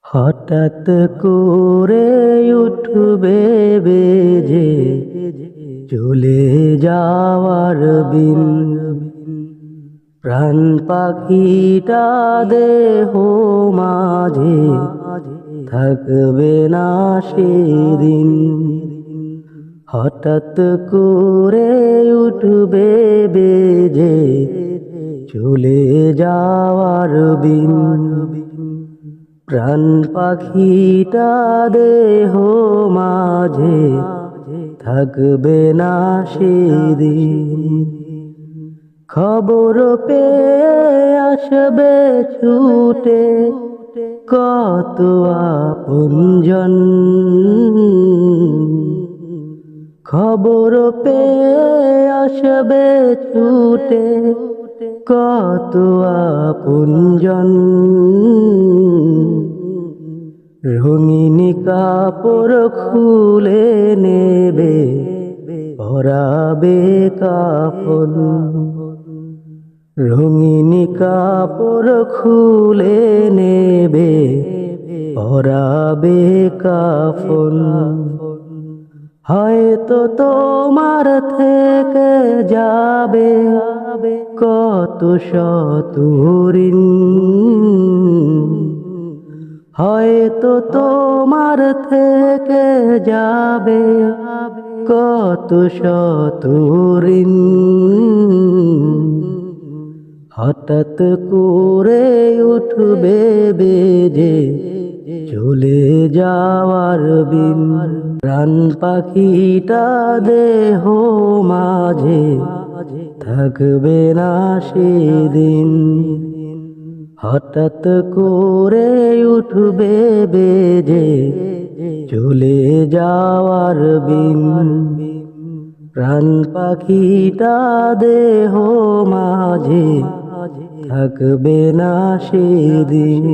হঠাৎ করে উঠবে বেজে চলে যাওয়ার বিন, প্রাণ পাখিটা দেহ মাঝে থাকবে না সেদিন। হঠাৎ করে উঠবে বেজে চলে যাওয়ার বিন, প্রাণ পাখিটা দেহ মাঝে থাকবে না সেদিন। খবর পেয়ে আসবে ছুটে কত আপনজন, খবর পেয়ে আসবে ছুটে কত আপনজন। রঙিন কাপড় খুলে নেবে পরাবে কাফন, রঙিন কাপড় খুলে নেবে পরাবে কাফন। হয়তো তোমার থেকে যাবে কত শত ঋণ, হয়তো তোমার থেকে যাবে কত শত ঋণ। হঠাৎ করে উঠবে বেজে চলে যাওয়ার বিন, প্রাণ পাখিটা দেহ মাঝে থাকবে না সেদিন। হঠাৎ করে উঠবে বেজে চলে যাওয়ার বিন, প্রাণ পাখিটা দেহ মাঝে থাকবে না সেদিন।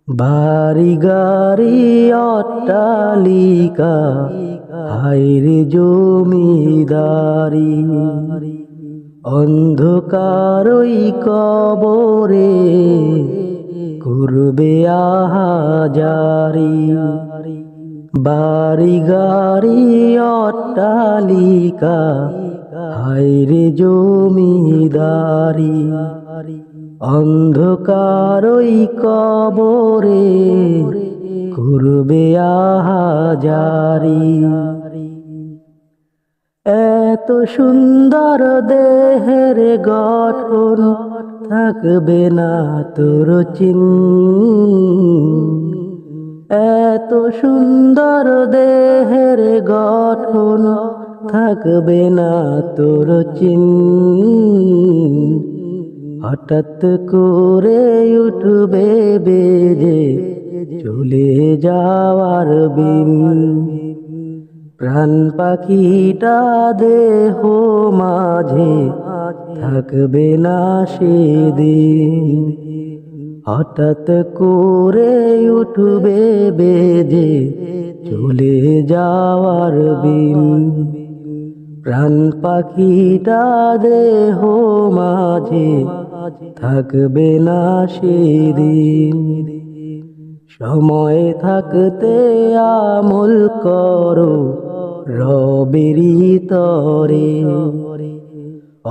বাড়ি গাড়ি অট্টালিকা হায়রে জমিদারি, অন্ধকারই কবরে করবে আহাজারি। বাড়ি গাড়ি অট্টালিকা হায়রে জমিদারি, অন্ধকারই কবরে করবে আহাজারি। এত সুন্দর দেহের গঠন থাকবে না তোর চিন, এত সুন্দর দেহের গঠন থাকবে না তোর চিন। হঠাৎ করে উঠবে বেজে চলে যাওয়ার বিন, প্রাণ পাখিটা দেহ মাঝে থাকবে না সেদিন। হঠাৎ করে উঠবে বেজে চলে যাওয়ার বিন, প্রাণ পাখিটা দেহ মাঝে থাকবে না সেদিন। সময় থাকতে আমল করো রবেরি তরে,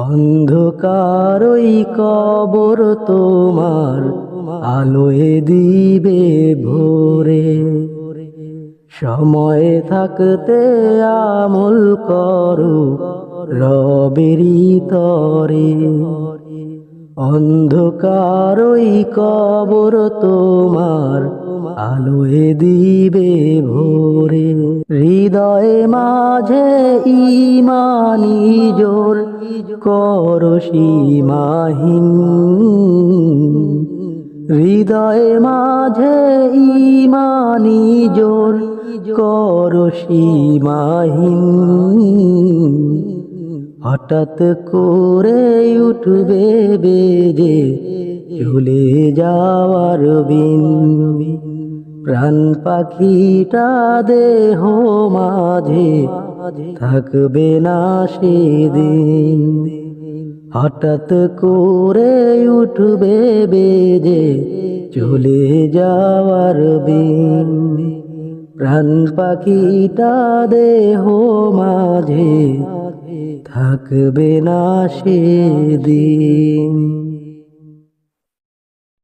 অন্ধকারই কবর তোমার আলোয় দিবে ভোরে। সময় থাকতে আমল করো রবেরি তরে, অন্ধকারই কবর তোমার আলোয় দিবে ভোরে। হৃদয়ে মাঝে ঈমানি জোর করো সীমাহীন, হৃদয়ে মাঝে ঈমানি জোর করো সীমাহীন। হঠাৎ করে উঠবে বেজে চলে যাওয়ার বিন, প্রাণ পাখিটা দেহ মাঝে থাকবে না সেদিন। হঠাৎ করে উঠবে বেজে চলে যাওয়ার দিন, প্রাণ পাখিটা দেহ মাঝে থাকবে না সেদিন।